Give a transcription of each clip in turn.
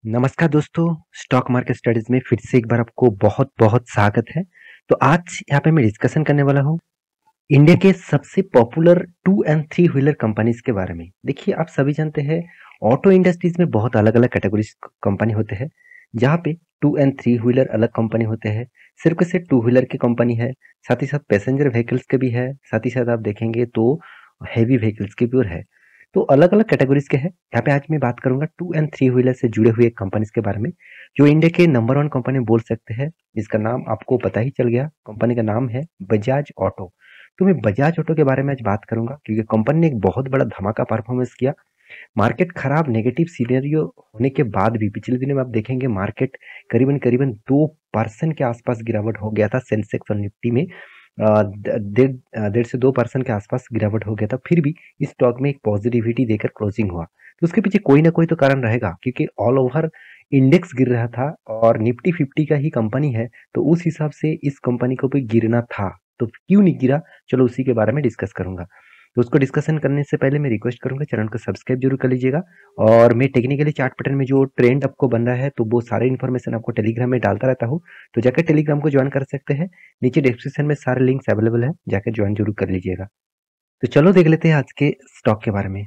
नमस्कार दोस्तों, stock market studies में फिर से एक बार आपको बहुत-बहुत स्वागत है। तो आज यहाँ पे मैं डिस्कशन करने वाला हूँ इंडिया के सबसे पॉपुलर 2 एंड 3 व्हीलर कंपनीज के बारे में। देखिए, आप सभी जानते हैं ऑटो इंडस्ट्रीज में बहुत अलग-अलग कैटेगरीज कंपनी होते हैं, जहाँ पे 2 एंड 3 व्हीलर अलग कंपनी होते हैं। सिर्फ के सिर्फ 2 व्हीलर की कंपनी है, साथ ही साथ पैसेंजर व्हीकल्स के भी है, साथ ही साथ आप देखेंगे तो हेवी व्हीकल्स के भी है। तो अलग-अलग कैटेगरीज के हैं। यहाँ पे आज मैं बात करूंगा 2 एंड 3 व्हीलर से जुड़े हुए कंपनीज के बारे में, जो इंडिया के नंबर 1 कंपनी बोल सकते हैं। इसका नाम आपको पता ही चल गया, कंपनी का नाम है बजाज ऑटो। तो मैं बजाज ऑटो के बारे में आज बात करूंगा क्योंकि कंपनी ने एक बहुत बड़ा धमाका परफॉर्मेंस किया। मार्केट खराब नेगेटिव सिनेरियो होने के बाद भी पिछले दिनों में आप देखेंगे मार्केट करीबन 2% के आसपास गिरावट हो गया था। सेंसेक्स और निफ्टी में डेढ़ से 2% के आसपास गिरावट हो गया था। फिर भी इस स्टॉक में एक पॉजिटिविटी देकर क्लोजिंग हुआ। तो उसके पीछे कोई ना कोई तो कारण रहेगा, क्योंकि ऑल ओवर इंडेक्स गिर रहा था और निफ्टी 50 का ही कंपनी है, तो उस हिसाब से इस कंपनी को भी गिरना था। तो क्यों नहीं गिरा, चलो उसी के बारे में डिस्कस करूंगा। तो उसको डिस्कशन करने से पहले मैं रिक्वेस्ट करूंगा चैनल को सब्सक्राइब जरूर कर लीजिएगा। और मैं टेक्निकली चार्ट पैटर्न में जो ट्रेंड आपको बन रहा है, तो वो सारे इन्फॉर्मेशन आपको टेलीग्राम में डालता रहता हूँ। तो जाकर टेलीग्राम को ज्वाइन कर सकते हैं। नीचे डिस्क्रिप्शन में सारे लिंक्स अवेलेबल है, जाकर ज्वाइन जरूर कर लीजिएगा। तो चलो देख लेते हैं आज के स्टॉक के बारे में।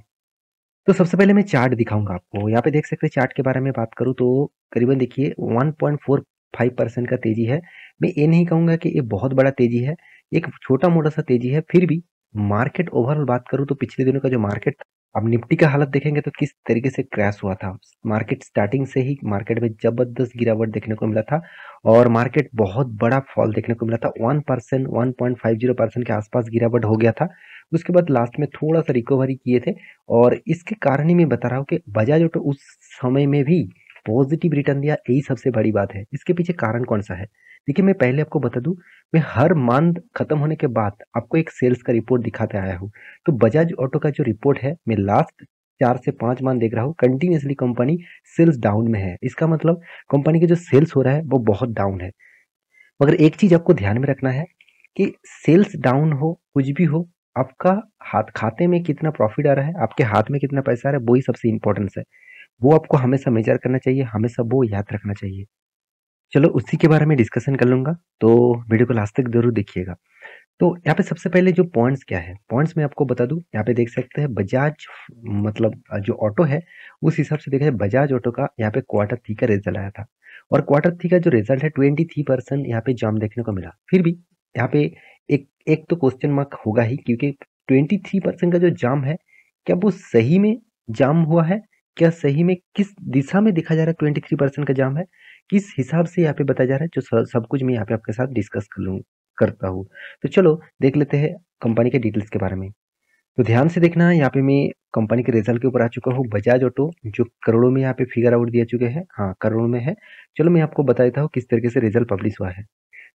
तो सबसे पहले मैं चार्ट दिखाऊंगा आपको। यहाँ पे देख सकते हैं, चार्ट के बारे में बात करूँ तो करीबन देखिए 1.45% का तेजी है। मैं ये नहीं कहूंगा कि ये बहुत बड़ा तेजी है, एक छोटा मोटा सा तेजी है। फिर भी मार्केट ओवरऑल बात करूँ तो पिछले दिनों का जो मार्केट, अब निफ्टी का हालत देखेंगे तो किस तरीके से क्रैश हुआ था। मार्केट स्टार्टिंग से ही मार्केट में जबरदस्त गिरावट देखने को मिला था और मार्केट बहुत बड़ा फॉल देखने को मिला था। 1%, 1.50% के आसपास गिरावट हो गया था। उसके बाद लास्ट में थोड़ा सा रिकवरी किए थे। और इसके कारण ही मैं बता रहा हूँ कि बजाज ऑटो उस समय में भी पॉजिटिव रिटर्न दिया, यही सबसे बड़ी बात है। इसके पीछे कारण कौन सा है, देखिए मैं पहले आपको बता दूं, मैं हर मंथ खत्म होने के बाद आपको एक सेल्स का रिपोर्ट दिखाते आया हूँ। तो बजाज ऑटो का जो रिपोर्ट है, मैं लास्ट 4 से 5 मंथ देख रहा हूँ, कंटिन्यूसली कंपनी सेल्स डाउन में है। इसका मतलब कंपनी के जो सेल्स हो रहा है वो बहुत डाउन है। मगर एक चीज आपको ध्यान में रखना है कि सेल्स डाउन हो कुछ भी हो, आपका हाथ खाते में कितना प्रॉफिट आ रहा है, आपके हाथ में कितना पैसा आ रहा है, वही सबसे इंपॉर्टेंस है। वो आपको हमेशा मेजर करना चाहिए, हमेशा वो याद रखना चाहिए। चलो उसी के बारे में डिस्कशन कर लूंगा, तो वीडियो को लास्ट तक जरूर देखिएगा। तो यहाँ पे सबसे पहले जो पॉइंट्स क्या है, पॉइंट्स मैं आपको बता दूं। यहाँ पे देख सकते हैं बजाज, मतलब जो ऑटो है उस हिसाब से देखा जाए, बजाज ऑटो का यहाँ पे Q3 का रिजल्ट आया था। और Q3 का जो रिजल्ट है 23% यहाँ पे जंप देखने को मिला। फिर भी यहाँ पे एक एक तो क्वेश्चन मार्क होगा ही, क्योंकि 23% का जो जाम है, क्या वो सही में जाम हुआ है, क्या सही में किस दिशा में देखा जा रहा है 23% का जाम है, किस हिसाब से यहाँ पे बताया जा रहा है, जो सब कुछ मैं यहाँ पे आपके साथ डिस्कस करता हूँ। तो चलो देख लेते हैं कंपनी के डिटेल्स के बारे में। तो ध्यान से देखना है, यहाँ पे मैं कंपनी के रिजल्ट के ऊपर आ चुका हूँ। बजाज ऑटो जो करोड़ों में यहाँ पे फिगर आउट दिए चुके हैं, हाँ करोड़ों में है। चलो मैं आपको बता देता हूँ किस तरीके से रिजल्ट पब्लिश हुआ है।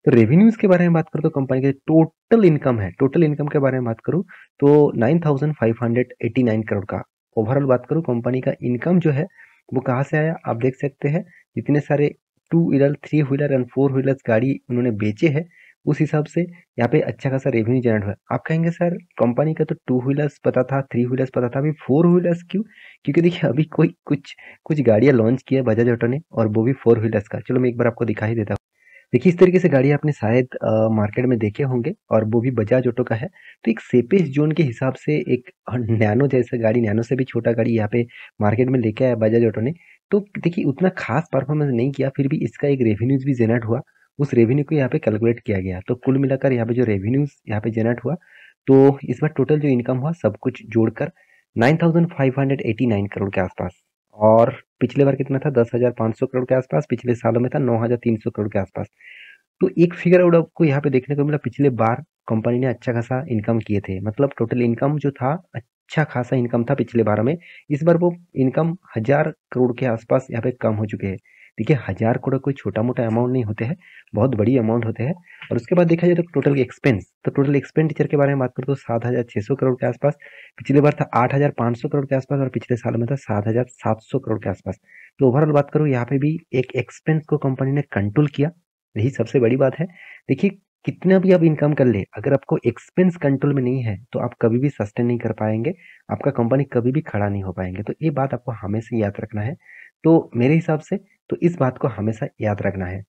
तो रेवेन्यूज के बारे में बात करूँ तो कंपनी के टोटल इनकम है, टोटल इनकम के बारे में बात करूँ तो 9,589 करोड़ का ओवरऑल बात करूँ। कंपनी का इनकम जो है वो कहाँ से आया, आप देख सकते हैं। जितने सारे 2 व्हीलर 3 व्हीलर एंड 4 व्हीलर्स गाड़ी उन्होंने बेचे हैं, उस हिसाब से यहाँ पे अच्छा खासा रेवेन्यू जनरेट हुआ। आप कहेंगे सर कंपनी का तो 2 व्हीलर्स पता था, 3 व्हीलर्स पता था, अभी 4 व्हीलर्स क्यों? क्योंकि देखिए अभी कोई कुछ कुछ गाड़ियां लॉन्च किया है बजाज ऑटो ने, और वो भी 4 व्हीलर्स का। चलो मैं एक बार आपको दिखा ही देता हूँ। देखिए इस तरीके से गाड़ी आपने शायद मार्केट में देखे होंगे, और वो भी बजाज ऑटो का है। तो एक सेपेस जोन के हिसाब से एक नैनो जैसा गाड़ी, नैनो से भी छोटा गाड़ी यहाँ पे मार्केट में लेके आया बजाज ऑटो ने। तो देखिए उतना खास परफॉर्मेंस नहीं किया, फिर भी इसका एक रेवेन्यूज भी जनरेट हुआ। उस रेवेन्यू को यहाँ पे कैलकुलेट किया गया, तो कुल मिलाकर यहाँ पे जो रेवेन्यूज यहाँ पे जनरेट हुआ, तो इस बार टोटल जो इनकम हुआ सब कुछ जोड़कर 9,589 करोड़ के आसपास। और पिछले बार कितना था, 10,500 करोड़ के आसपास। पिछले सालों में था 9,300 करोड़ के आसपास। तो एक फिगर आउट आपको यहाँ पे देखने को मिला, पिछले बार कंपनी ने अच्छा खासा इनकम किए थे, मतलब टोटल इनकम जो था अच्छा खासा इनकम था पिछले बार में। इस बार वो इनकम 1,000 करोड़ के आसपास यहाँ पे कम हो चुके हैं। देखिए 1,000 करोड़ कोई छोटा मोटा अमाउंट नहीं होते हैं, बहुत बड़ी अमाउंट होते हैं। और उसके बाद देखा जाए तो टोटल एक्सपेंस, तो टोटल एक्सपेंडिचर के बारे में बात करें तो 7,600 करोड़ के आसपास। पिछले बार था 8,500 करोड़ के आसपास, और पिछले साल में था 7,700 करोड़ के आसपास। तो ओवरऑल बात करूँ यहाँ पे भी एक एक्सपेंस को कंपनी ने कंट्रोल किया, यही सबसे बड़ी बात है। देखिए कितना भी आप इनकम कर ले, अगर आपको एक्सपेंस कंट्रोल में नहीं है तो आप कभी भी सस्टेन नहीं कर पाएंगे, आपका कंपनी कभी भी खड़ा नहीं हो पाएंगे। तो ये बात आपको हमेशा याद रखना है। तो मेरे हिसाब से तो इस बात को हमेशा याद रखना है।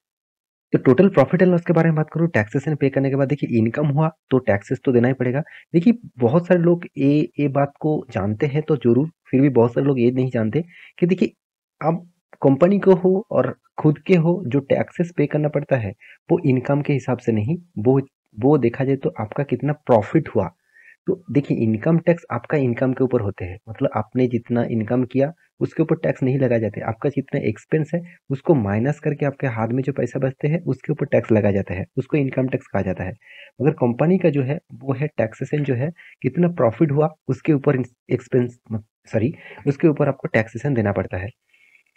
तो टोटल प्रॉफिट एंड लॉस के बारे में बात करूँ, टैक्सेशन पे करने के बाद देखिए इनकम हुआ तो टैक्सेस तो देना ही पड़ेगा। देखिए बहुत सारे लोग ये बात को जानते हैं तो ज़रूर, फिर भी बहुत सारे लोग ये नहीं जानते कि देखिए आप कंपनी को हो और खुद के हो, जो टैक्सेस पे करना पड़ता है वो इनकम के हिसाब से नहीं, वो देखा जाए तो आपका कितना प्रॉफिट हुआ। तो देखिए इनकम टैक्स आपका इनकम के ऊपर होते हैं, मतलब आपने जितना इनकम किया उसके ऊपर टैक्स नहीं लगाए जाते। आपका जितना एक्सपेंस है उसको माइनस करके आपके हाथ में जो पैसा बचते हैं उसके ऊपर टैक्स लगाया जाता है, उसको इनकम टैक्स कहा जाता है। मगर कंपनी का जो है वो है टैक्सेशन, जो है कितना प्रॉफिट हुआ उसके ऊपर एक्सपेंस, सॉरी, उसके ऊपर आपको टैक्सेशन देना पड़ता है।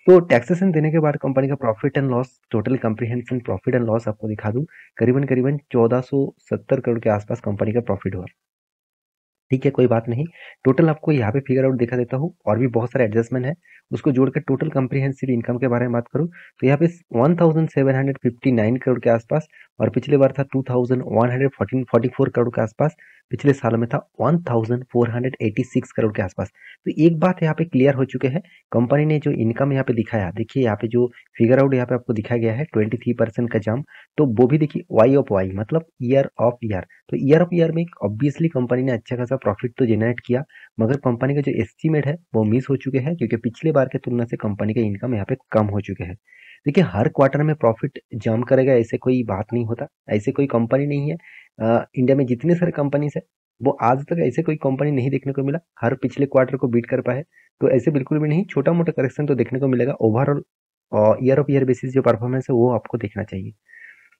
तो टैक्सेशन देने के बाद कंपनी का profit and loss, total comprehension profit and loss आपको दिखा दूं, करीबन करीबन 1470 करोड़ के आसपास कंपनी का प्रॉफिट हुआ। ठीक है, कोई बात नहीं। टोटल आपको यहाँ पे फिगर आउट दिखा देता हूँ, और भी बहुत सारे एडजस्टमेंट है, उसको जोड़कर टोटल कम्प्रीहेंसिव इनकम के बारे में बात करूँ तो यहाँ पे 1759 करोड़ के आसपास, और पिछले बार था 2144 करोड़ के आसपास, पिछले साल में था 1486 करोड़ के आसपास। तो एक बात यहाँ पे क्लियर हो चुके हैं, कंपनी ने जो इनकम यहाँ पे दिखाया, देखिए यहाँ पे जो फिगर आउट यहाँ पे आपको दिखाया गया है 23% का जंप, तो वो भी देखिए वाई ऑफ वाई, मतलब ईयर ऑफ ईयर। तो ईयर ऑफ ईयर में ऑब्वियसली कंपनी ने अच्छा खासा प्रॉफिट तो जनरेट किया, मगर कंपनी का जो एस्टीमेट है वो मिस हो चुके हैं, क्योंकि पिछले बार के तुलना से कंपनी का इनकम यहाँ पे कम हो चुके हैं। देखिए हर क्वार्टर में प्रॉफिट जंप करेगा ऐसे कोई बात नहीं होता, ऐसे कोई कंपनी नहीं है। इंडिया में जितने सारे कंपनीज है वो आज तक ऐसे कोई कंपनी नहीं देखने को मिला हर पिछले क्वार्टर को बीट कर पाए। तो ऐसे बिल्कुल भी नहीं, छोटा मोटा करेक्शन तो देखने को मिलेगा। Overall year of year basis जो परफॉर्मेंस है वो आपको देखना चाहिए।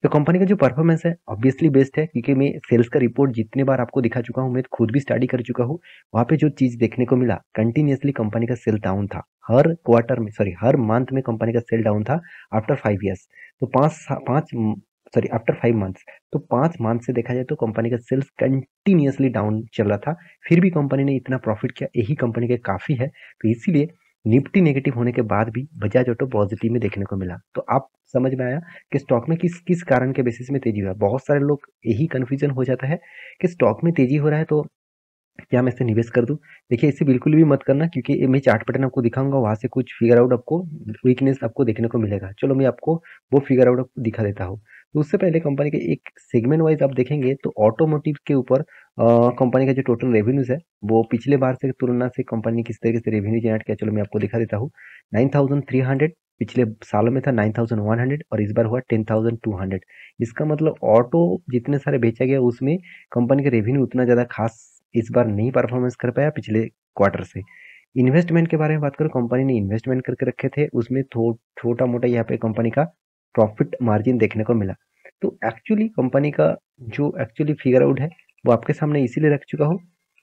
तो कंपनी का जो परफॉर्मेंस है ऑब्वियसली बेस्ट है, क्योंकि मैं सेल्स का रिपोर्ट जितने बार आपको दिखा चुका हूँ, मैं खुद भी स्टडी कर चुका हूँ। वहाँ पे जो चीज देखने को मिला, कंटिन्यूअसली कंपनी का सेल डाउन था, हर क्वार्टर में, सॉरी हर मंथ में कंपनी का सेल डाउन था आफ्टर 5 ईयर्स। तो पाँच सॉरी आफ्टर 5 मंथ्स। तो 5 मंथ से देखा जाए तो कंपनी का सेल्स कंटिन्यूअसली डाउन चल रहा था, फिर भी कंपनी ने इतना प्रॉफिट किया, यही कंपनी का काफी है। तो इसीलिए निफ्टी नेगेटिव होने के बाद भी बजाज ऑटो पॉजिटिव में देखने को मिला। तो आप समझ में आया कि स्टॉक में किस किस कारण के बेसिस में तेजी हुआ। बहुत सारे लोग यही कंफ्यूजन हो जाता है कि स्टॉक में तेजी हो रहा है तो क्या मैं इसे निवेश कर दूं। देखिए इसे बिल्कुल भी मत करना, क्योंकि मैं चार्ट पैटर्न आपको दिखाऊंगा, वहां से कुछ फिगर आउट आपको वीकनेस आपको देखने को मिलेगा। चलो मैं आपको वो फिगर आउट आपको दिखा देता हूँ। तो उससे पहले कंपनी के एक सेगमेंट वाइज आप देखेंगे तो ऑटोमोटिव के ऊपर कंपनी का जो टोटल रेवेन्यूज है वो पिछले बार से तुलना से कंपनी ने किस तरीके से रेवेन्यू जनरेट किया, चलो मैं आपको दिखा देता हूँ। 9300, पिछले सालों में था 9100, और इस बार हुआ 10200। इसका मतलब ऑटो जितने सारे बेचा गया उसमें कंपनी का रेवेन्यू उतना ज्यादा खास इस बार नहीं परफॉर्मेंस कर पाया पिछले क्वार्टर से। इन्वेस्टमेंट के बारे में बात करूं, कंपनी ने इन्वेस्टमेंट करके रखे थे, उसमें छोटा मोटा यहाँ पे कंपनी का प्रॉफिट मार्जिन देखने को मिला। तो एक्चुअली कंपनी का जो एक्चुअली फिगर आउट है वो आपके सामने इसीलिए रख चुका हूँ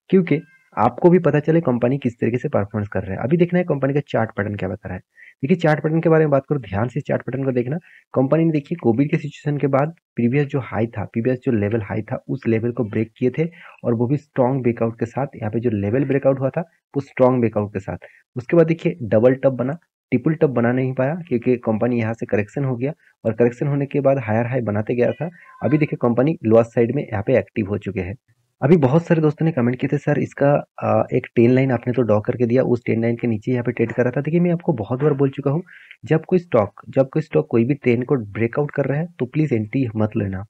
क्योंकि आपको भी पता चले कंपनी किस तरीके से परफॉर्मेंस कर रहा है। अभी देखना है कंपनी का चार्ट पैटर्न क्या बता रहा है। देखिए चार्ट पैटर्न के बारे में बात करूं, ध्यान से चार्ट पैटर्न को देखना। कंपनी ने देखिए कोविड के सिचुएशन के बाद प्रीवियस जो लेवल हाई था उस लेवल को ब्रेक किए थे, और वो भी स्ट्रॉन्ग ब्रेकआउट के साथ। यहाँ पे जो लेवल ब्रेकआउट हुआ था वो स्ट्रॉन्ग ब्रेकआउट के साथ। उसके बाद देखिए डबल टॉप बना, ट्रिपल टॉप बना नहीं पाया क्योंकि कंपनी यहाँ से करेक्शन हो गया, और करेक्शन होने के बाद हायर हाई बनाते गया था। अभी देखिए कंपनी लोअर साइड में यहाँ पे एक्टिव हो चुके हैं। अभी बहुत सारे दोस्तों ने कमेंट किए थे सर इसका एक टेन लाइन आपने तो ड्रॉ करके दिया, उस टेन लाइन के नीचे यहाँ पे ट्रेड कर रहा था। देखिए मैं आपको बहुत बार बोल चुका हूँ, जब कोई स्टॉक कोई भी ट्रेन को ब्रेकआउट कर रहा है तो प्लीज एंटी मत लेना।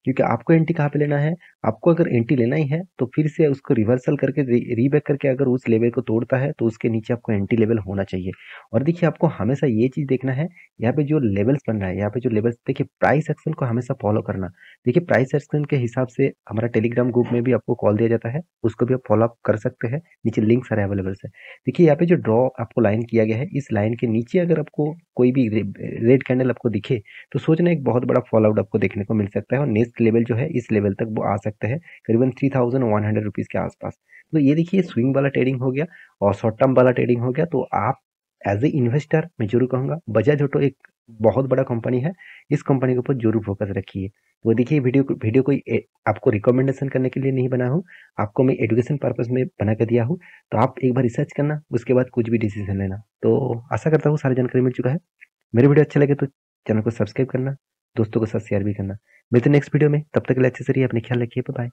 क्योंकि आपको एंटी कहाँ पे लेना है, आपको अगर एंटी लेना ही है तो फिर से उसको रिवर्सल करके रीबैक करके अगर उस लेवल को तोड़ता है तो उसके नीचे आपको एंटी लेवल होना चाहिए। और देखिए आपको हमेशा ये चीज देखना है, यहाँ पे जो लेवल्स बन रहा है, यहाँ पे जो लेवल्स, देखिए प्राइस एक्शन को हमेशा फॉलो करना। देखिए प्राइस एक्शन के हिसाब से हमारा टेलीग्राम ग्रुप में भी आपको कॉल दिया जाता है, उसको भी आप फॉलो अप कर सकते हैं, नीचे लिंक सारे अवेलेबल है। देखिए यहाँ पे जो ड्रॉ आपको लाइन किया गया है, इस लाइन के नीचे अगर आपको कोई भी रेड कैंडल आपको दिखे तो सोचना एक बहुत बड़ा फॉल आउट आपको देखने को मिल सकता है, और नेक्स्ट लेवल जो है इस लेवल तक वो आ सकते हैं, करीबन 3100 रुपीज के आसपास। तो ये देखिए स्विंग वाला ट्रेडिंग हो गया और शॉर्ट टर्म वाला ट्रेडिंग हो गया। तो आप एज ए इन्वेस्टर मैं जरूर कहूंगा बजाज ऑटो एक बहुत बड़ा कंपनी है, इस कंपनी के ऊपर जरूर फोकस रखिए। तो देखिए वीडियो कोई आपको रिकमेंडेशन करने के लिए नहीं बना हूँ, आपको मैं एजुकेशन पर्पज में बना कर दिया हूँ। तो आप एक बार रिसर्च करना, उसके बाद कुछ भी डिसीजन लेना। तो आशा करता हूँ सारी जानकारी मिल चुका है। मेरे वीडियो अच्छा लगे तो चैनल को सब्सक्राइब करना, दोस्तों के साथ शेयर भी करना। मिलते हैं नेक्स्ट वीडियो में, तब तक के लिए अच्छे से रहिए, अपने ख्याल रखिए, बाय बाय।